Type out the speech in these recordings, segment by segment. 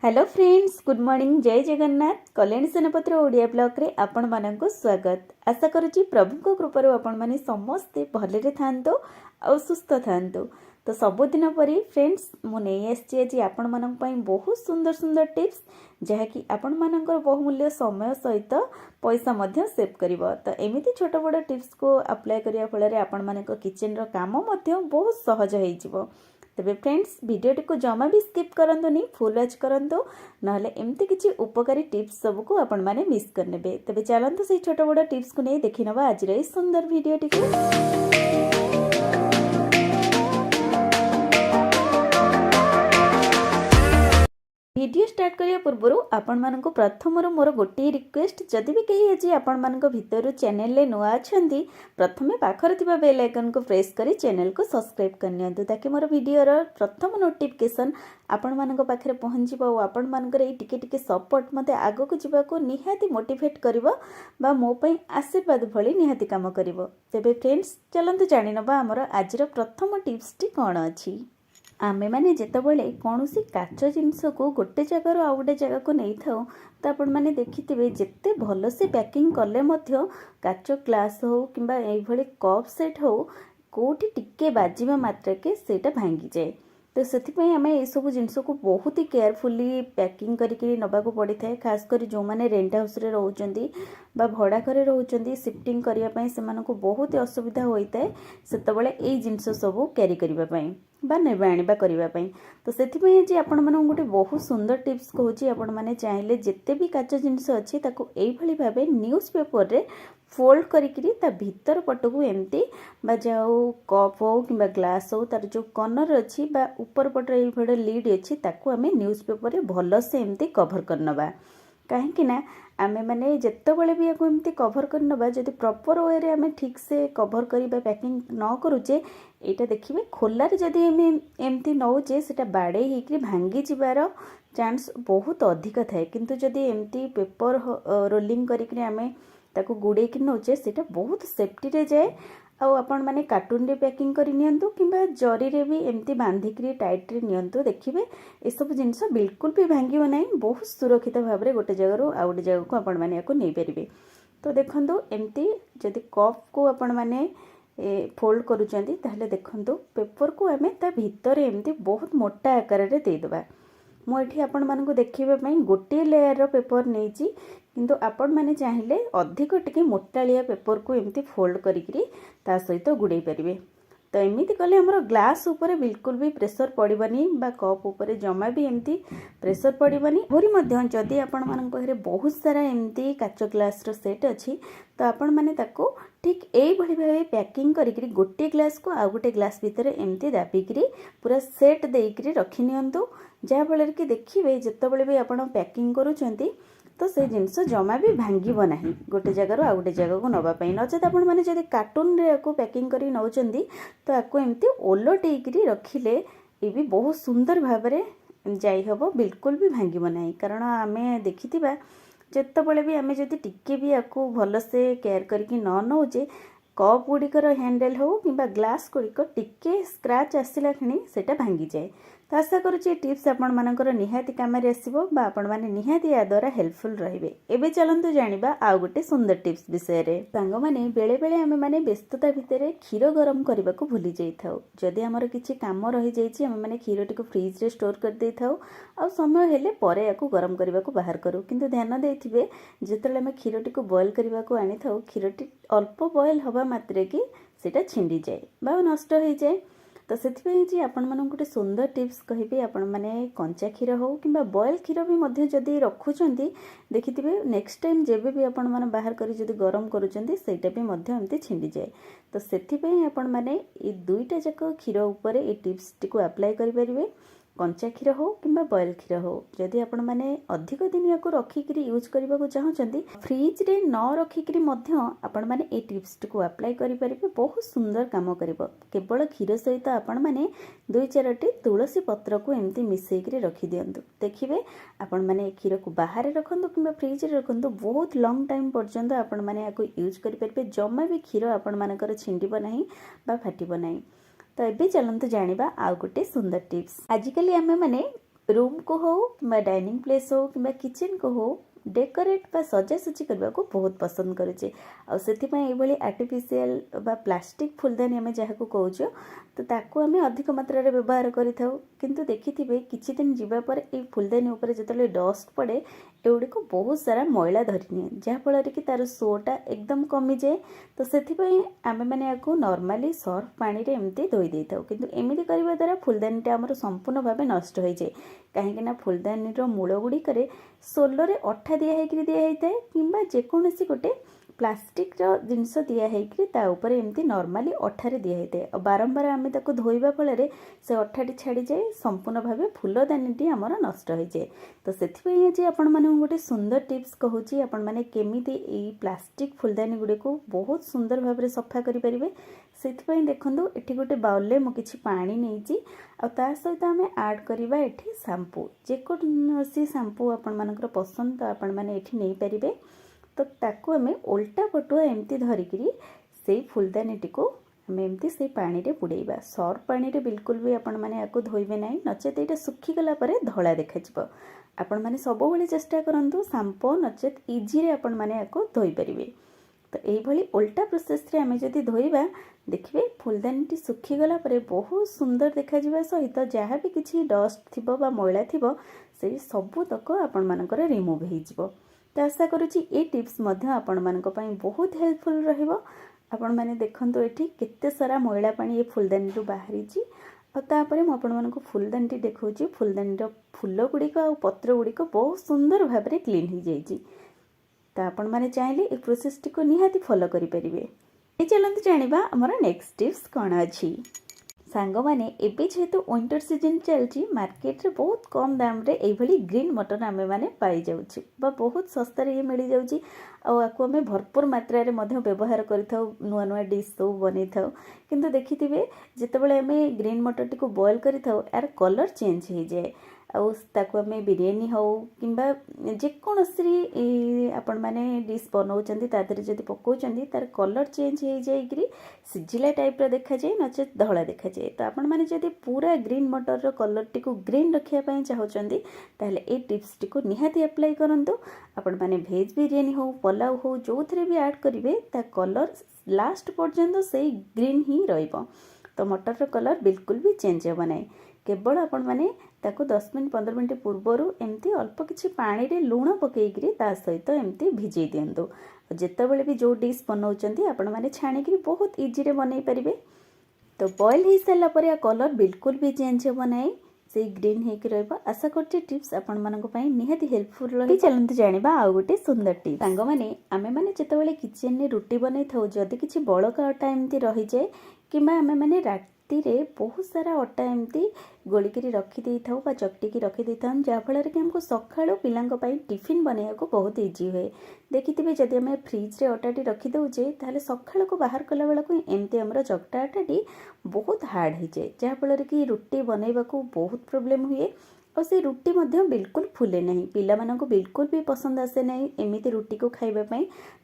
Hello friends, good morning. जय Jagannath. Kalyani सेनापतिर Odia blog रे आपण माननको स्वागत। आशा करूची प्रभु को कृपारु आपण माने समस्ते भलरे थांतो और सुस्थ थांतो। तो सबुदिन परी फ्रेंड्स मु नहीं आसी आज आपण मानक पई बहुत सुंदर सुंदर टिप्स जहाँकि आपण मानकर बहुमूल्य समय सहित पैसा मध्य सेव करिवो। तो एमिति छोट बड़ टिप्स को अप्लाई करिया फल रे आपण मानक किचन रो काम मध्य बहुत सहज होई जिवो। तेबे फ्रेंड्स वीडियोटी को जमा भी स्किप करंतुनी, फुल वॉच करंतु, नहले एमती किछि उपकारी टिप्स सब को आपण माने मिस करनेबे। तेबे चलंतु से छोट बड़ टिप्स को नै देखि नबा आज रे सुंदर वीडियोटी को। वीडियो स्टार्ट करिया पूर्व आपण मानक प्रथम मोर गोटे रिक्वेस्ट, जदि भी कहीं आज आपण मानक भितर चैनल ले नुआ अछंती प्रथमे पाखर थिबा बेल आइकन को प्रेस करी चैनल को सब्सक्राइब करनियंतु ताकि मोर वीडियो रो प्रथम नोटिफिकेशन आपण मानक पाखरे पहुंचीबो और आपण मानकर ए टिके टिके सपोर्ट मते आगो को जीवा को निहाती मोटिवेट करिवो बा मो पई आशीर्वाद भली निहाती काम करिवो। तेबे फ्रेंड्स चलंतु जानि नबा हमर आज रो प्रथम टिप्स टी कोन अछि। आमे माने जेतबेले कौनसी काच जिनस को गोटे जगार आउ गोटे जगह को नहीं था तो आपण माने देखिथिबे जेते भल से पैकिंग कले मध्य काच ग्लास हो किंबा एई भली कप सेट हो कोठी टिके बाजिबा मात्रके सेटा भांगी जाए। तो से आम ये सब जिनस को बहुत ही केयरफुली पैकिंग करके नबाक पड़ी था। खास कर जो मैंने रेंट हाउस रे रहउचंदी बा भड़ा घरे रहउचंदी शिफ्टिंग करिया पई सेमानन को बहुत ही असुविधा होता है सेतबेले एई जिनस सब कैरी करिबा पई बा नेबा आनिबा करिबा पई। तो सेथिपई जे आपण मानन गोटे बहुत सुंदर टिप्स कहूची, आपण माने चाहिले जेते भी काच जिनस अछि ताको एई भली भाबे न्यूज़ पेपर रे फोल्ड करिकरी ता भीतर पटकू एमती बा जाओ कप हो किंबा ग्लास हो तार जो कॉर्नर अच्छी बा ऊपर पटे ये भड़े लीड अच्छी ताकू आमे न्यूज़ पेपर रे भल से एमती कवर करनबा। कहीं ना आमे माने जेतेबेले भी याको एमती कवर करनबा जदि प्रॉपर वे रे आमे ठीक से कवर करिबा पैकिंग न करूचे एटा देखिबे खोला रे जदि आमे एमती नौचे सेटा बाडे हिकरी भांगी जिबार चांस बहुत अधिक थाए। किंतु जदि एमती पेपर रोलिंग करिकरी आमे ताको गुड़े कि नौचे सेटा बहुत सेफ्टी रे जाए। आउ आपण माने कार्टून रे पैकिंग करी नियंतु किंबा जरी रे भी एमती बांधिकरी टाइट रे नियंतु, देखिबे ए सब जिंस बिल्कुल भी भांगिबो नाही। बहुत सुरक्षित भाव रे गोटे जगह रो आ गोटे जगह को आपण माने याको नै परिबे। तो देखंतु एमती जदि कप को आपण माने फोल्ड करूचंती ताहले देखंतु पेपर को आमे ता भीतर एमती बहुत मोटा आकार रे दे दबा। मु एठी आपण मानकु देखिबा पई गोटे लेयर रो पेपर नेची, किंतु आपण माने चाहिले अधिक टिके मोटालिया पेपर को एमती फोल्ड करिकरी ता सहित गुड़े पारिबे। तो एमिति कले हमर ग्लास ऊपर बिल्कुल भी प्रेशर पड़िबनी बा कप ऊपर जमा भी एमती प्रेशर पड़िबनी। होरी मध्य जदि आपण मानन पाखरे बहुत सारा एमती काच ग्लास रो सेट अछि तो आपण माने ताको ठीक एई भली भाबे पैकिंग करिकरी गोटे ग्लास को आ गोटे ग्लास भितर एमती दाबिकरी पूरा सेट देइकरी रखि नियंतु, जा फल कि देखिबे जेतेबेले भी आपण पैकिंग करूचंती तो से जिनस जमा भी भांगिब नाही गोटे जगार आ गोटे जगह को नबा पई। नचेत आपण माने जदि कार्टून रे को पैकिंग करी नौचंदी तो आको एमती ओलटेइकरी रखिले ए भी बहुत सुंदर भाव रे जाई हबो, बिल्कुल भी भांगिब नाही। कारण आमे देखिथिबा जेतेबेले भी आमे जदि टिके भी आको भल से केयर करके न नौचे कप गुड़िकर हैंडल हो किंबा ग्लास गुड़िक टिके स्क्रैच आसला खणी सेटा भांगी जाए। तो आशा करुच्ची टिप्स आपण मानकर निहाती काम रे आसीबो बा आपण माने निहाती या द्वारा हेल्पफुल रहिबे। एबे चलंतु जानिबा आ गोटे सुंदर टिप्स विषय रे। सांग माने बेले बेले आमे माने व्यस्तता भितरे क्षीर गरम करबा को भूली जाई थाउ। जदि हमर किछि काम रहि जाईछि आमे माने क्षीर टिको फ्रिज रे स्टोर कर देई थाउ आ समय हेले परे याको गरम करबा को बाहर करू। किंतु ध्यान देइथिबे जेतेले आमे क्षीर टिको बॉयल करबा को आनी थाउ क्षीर टी अल्प बॉयल हवा मात्रे कि सेटा छिंडी जाए बा नष्ट हो जाए। तो सेथिपई जे आपण मानन गोटे सुंदर टिप्स कहिबे, आपण माने कंचा क्षीर हो किंबा बॉयल क्षीर भी मध्य जदि रखुचंती देखिथिबे नेक्स्ट टाइम जेबे भी आपण माने बाहर करी जदि गरम करूचंती सेटा भी मध्य एमती छिंडी जाए। तो सेथिपई आपण माने ए दुईटा जक क्षीर ऊपर ए टिप्स टिको अप्लाई करि परिबे, कंचा क्षीर हो किंबा बॉयल क्षीर हो। जदि आपण माने अधिक दिन याको रखिकरी यूज करबा को चाहउचंती फ्रिज रे न रखिकरी मध्य आपण माने ए टिप्स टिको अप्लाई करि परिबे, बहुत सुंदर काम करिवो। केवल क्षीर सहित आपण माने 2-4टी तुलसी पत्र को एमती मिसेइकरी रखि दियंतु, देखिबे आपण माने क्षीर को बाहर रखंतु किंबा फ्रिज रे रखंतु बहुत लॉन्ग टाइम पर्यंत आपण माने याको यूज करि परिबे। जम्मा भी क्षीर आपण मानकर छिंडिबो नाही बा फाटिबो नाही। तो एबे चलंतु जानिबा आ गोटे सुंदर टिप्स। आजिकली आमे माने रूम को हो कि डाइनिंग प्लेस हो कि किचन को हो डेकोरेट बा सजासजी करने को बहुत पसंद करुचे आउे आर्टिफिशियल बा प्लास्टिक फुलदानी आम जहाँ को कहूँ तो ताकू आम अधिक मात्रा व्यवहार करूँ देखिथे किछि दिन जावापर ये फुलदानी उपर जो डस्ट पड़े एगुड़ी को बहुत सारा मैला धरी निए जहाँफल कि तार शोटा एकदम कमी जाए तो से आम मैंने आपको नॉर्मली सर्फ पानी रे एमती धोई दे था किंतु एमती करने द्वारा फुलदानीटा आमर संपूर्ण भाव नष्ट हो जाए कहीं फुलदानी मूल गुड़िक सोलर अठा दिखाई दिखाई कि जेकोसी गोटे प्लास्टिक जिनस दिखाई ताऊपर एमती नॉर्मली अठारे दिखाई और बारंबार आम ताको धोइबा फल से अठाटी छाड़ी जाए संपूर्ण भाव फुलदानी आमर नष्ट हो जाए तो से आज आपण माने गोटे सुंदर टिप्स कहूँ आपण माने केमिति एई प्लास्टिक फुलदानी गुड़ी को बहुत सुंदर भाव सफा करें से देखो ये गोटे बाउल में किसी पानी नहीं आ सहित आम आड करवा एठी शैम्पू जेकोसी शैम्पू आपण मानकर पसंद तो आपण माने एठी नहीं पारिबे तो ताकू आम उल्टा पटुआ एमती धरिकी से फुलदानी टी को आम एमती से पानी रे बुड़ेबा सर्फ पानी रे बिल्कुल भी आपण माने आको धोइबे नहीं नचेत यहाँ सुखीगला धला देखा आपण माने सबुबले चेष्टा करंतु शैम्पू नचेत इजी रे आपण माने आको धोई परिबे तो यही उल्टा प्रोसेस रे आम जदि धोइबा देखिए फुलदानी सुखीगला बहुत सुंदर देखा सहित जहाँ भी किसी डस्ट थी मैला थी से सबूतक आपण मानकर रिमूव हो तो आशा करुँची ये टिप्स आपण मानक बहुत हेल्पफुल रहिबो आपण माने देखंतु एठी केते सारा मैला पानी ये फुलदानी रु बाहरी तापर मु आपण मानक फुलदानी देखौची फुलदानी फूल गुड़िक आ पत्र गुड़िक बहुत सुंदर भाव में क्लीन हो जाइए तो आपण माने चाहिले ए प्रोसेस टी को निहाती फॉलो करि परिबे चलते जानिबा हमर नेक्स्ट टिप्स कौन अच्छी सांग माने एबे जेहेतु विंटर सीजन चलती मार्केट रे बहुत कम दाम रे एभली ग्रीन मटर आमे माने पाई जाउची बा बहुत सस्ता रे मिली जाउची आको आमे भरपूर मात्रा रे मध्य व्यवहार करिथाउ नुआ नुआ डिश सब बनै थाउ किंतु देखिथिबे जेतेबेले आमे ग्रीन मटर टी को बॉयल करिथाउ यार कलर चेंज हो जाए आउ आम बिरियानी हो कि जेकोसी आपण मैंने डिश बनाऊँच तादेह जब पकाउं तार कलर चेंज हो जाए सिझिला टाइप देखा जाए नचे धला देखा जाए तो आपण मैंने जब पूरा ग्रीन मटर कलर टी को ग्रीन रखापी चाहते ताहले ए टिप्स टी को निहाती अप्लाई करंतु आपण मैंने भेज बिरियानी हो पुलाव हो जो थे भी ऐड करेंगे ता कलर लास्ट पर्यंत से ग्रीन ही रहिबो तो मटर कलर बिल्कुल भी चेंज होगा ना केवल आपण मैंने 10 मिनट 15 मिनट पूर्वर एमती अल्प किसी पानी रे लुण पकईकरी ता सहित एमती भिजई दिंतु जितेबाला भी जो डिश बनाऊँच आपण मैंने छाणिक बहुत इजी रे बनई पारे तो बॉयल हो सारापर कलर बिल्कुल भी चेंज होगा ना से ग्रीन होकर रहा आशा करते टिप्स आपण मानक निहाती हेल्पफुल रही चलते जानिबा आउ गोटे सुंदर टिप्स सांग माने आमे माने जेतेबेले किचन में रुटी बनै थाउ जदि किछि बड़का अटा एमती रही जाए कि आमे माने राति रे बहुत सारा अटा एमती गोलिकी रखी था चकटिकी रखी था जहाँफल कि हमको सकाळु पिलांक पई टिफिन बनैया को बहुत इजी हुए देखिथे जदि आम फ्रिज रे अटाटी रखी दौचे ताहले सकाळ को बाहर कला बेला को एमती हमर चकटा अटाटी बहुत हार्ड हो जाए जहाँफल कि रुटी बनैबा को बहुत प्रोब्लेम हुए और से रुटी मध्य बिल्कुल फुले नहीं पिला मानक बिल्कुल भी पसंद आसे नहीं एमती रुटी को खाइबा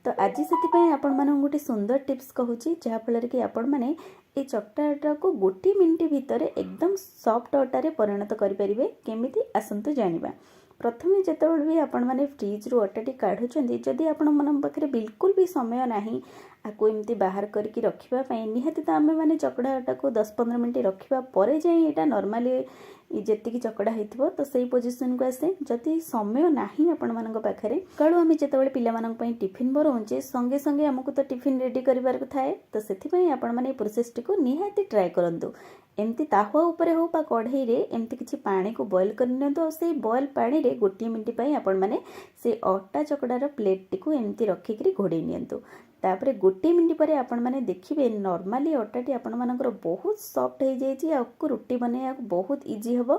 तो आज से आपण मानक गोटे सुंदर टिप्स कहूँ जहाँफल कि आपण माने ये चकटा अटा को गोटे मिनिट भितर एकदम सॉफ्ट अटारे परिणत करें केमिति आसतु जानिबा प्रथमे जेतेबेले भी आपण माने फ्रिज रु अटाटी काढुचंदी जदि आपण मन पाखरे बिल्कुल भी समय नाही आको एमती बाहर करके रखिबा पई निहाती तो आमे माने चकड़ा अटा को 10-15 मिनिट रखिबा परे जाई एटा नॉर्मली जेतिकी चकड़ा हेतिबो तो सही पोजीशन को आसे जदि समय नाही आपण मानक पाखरे काळू आमे जेतेबेले पिला मानक पई टिफिन बरौचे संगे संगे हमको तो टिफिन रेडी करिवार को थाए तो सेथि पई आपण माने प्रोसेस टी को निहाती ट्राई करंतु एमती ताहुआ उपरे हो पा कढ़ई रे एमती किछि पानी को बॉयल करनियंतु से बॉयल पानी रे गोटी मिनिट पई आपण माने से अटा चकड़ार प्लेट टी को एमती रखिकरी घोड़े नियंतु तापरे गोटे मिनिट पर आपण माने देखिबे नॉर्मली अटाटी आपण मानकर बहुत सॉफ्ट हो जाइए आपको रुटी बनैया बहुत इजी हम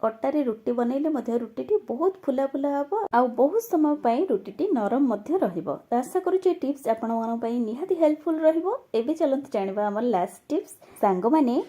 आटारे रुटी बनैले मध्य रुटी बहुत फुला फुला हम आ बहुत समय पाई रुटी नरम मध्य रहिबो आशा करूँ टिप्स आपण मानक निहाती हेल्पफुल रहिबो एबे चलंतु जानिबा हमर लास्ट टिप्स सांग माने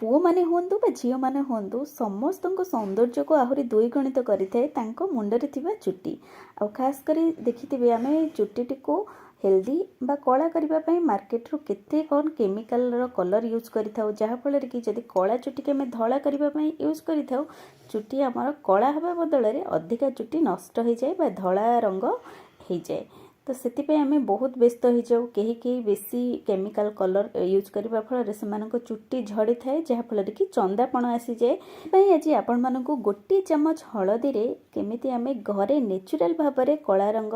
पुओ माने होंतु बा झियो माने होंतु समस्त सौंदर्य को आहरी द्विगुणित करिथे तांको मुंडरे थिबा चुट्टी आ खास करी देखिथिबे आमे चुट्टीटी को हेल्दी बा कला करने मार्केट रू केते कौन केमिकल कलर यूज करिथाउ जहाँफल कि जदि कला चुटी के आम धला करने यूज करिथाउ चुटी आमर कला हवा बदल में अधिका चुटी नष्ट हो जाए बा धला रंग हो जाए। तो से आम बहुत व्यस्त हो जाऊ कहीं कहीं बेसी केमिकल कलर यूज करने फल से चुट्टी झड़ी थाए जहाँफल कि चंदापण आसी जाए। आज आपण मानक गोटे चामच हलदी रे केमिति आम घरे नेचुरल भाव में कला रंग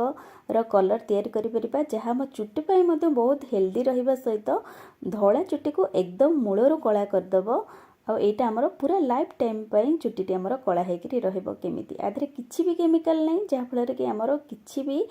कलर तैयारी करिपरिबा जहाँ आम चुट्टी पाई मध्य बहुत हेल्दी रहिबा सहित धला चुट्टी को एकदम मूलरू कला करदब। आईटा आमर पूरा लाइफ टाइम पाई चुट्टी आमर कला होकर रहिबो केमिति आधे किछि भी केमिकल नहीं जहाँफल कि आमर किछि भी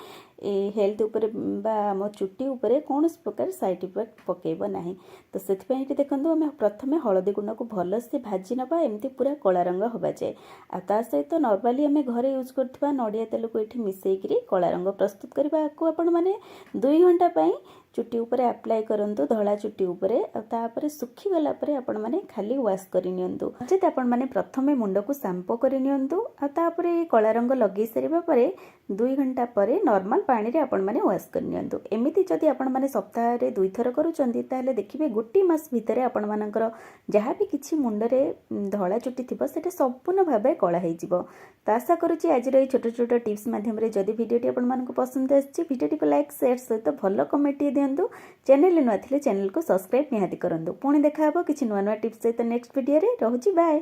हेल्थ उपरे बा आम चुट्टी उपरे कौन प्रकार साइड इफेक्ट पकेब नहीं। तो से देखो आम प्रथम हलदी गुंड को भलसे भाजी नवा एमती पूरा कला रंग हवा जाए आ सहित नॉर्मली आम घरे यूज करथिबा नड़िया तेल को ये मिसेकरी कला रंग प्रस्तुत करबा को आपण माने 2 घंटा पाई चुट्टी उपरे अप्लाई करंतु धला चुट्टी उपरे तापरे सुखी गला परे आपण माने खाली वाश करि नियंतु जति आपण माने प्रथमे मुंड को शैम्पू करि नियंतु आ तापरे कला रंग लगे सरिबा परे 2 घंटा परे नॉर्मल पानी रे आपण माने वाश करि नियंतु। एमिति जति आपण माने सप्ताह रे 2 थर करूचंती ताले देखिबे गोटी मास भितरे आपण मानकर जहाँ भी किछि मुंड रे धला चुट्टी थिबो सेटा संपूर्ण भाबे कला हेइ जिवो। तो आशा करूची आज रे छोट छोट टिप्स माध्यम रे जदि वीडियोटी आपण मानक पसंद आछि वीडियोटी को लाइक शेयर सहित भलो कमेंट दियंतु। चैनल नुआ थिले चैनल को सब्सक्राइब निहाती करंतु। पुणी देखा हबो किछि नुआ नुआ टिप्स सहित नेक्स्ट वीडियो रे। रहूची बाय।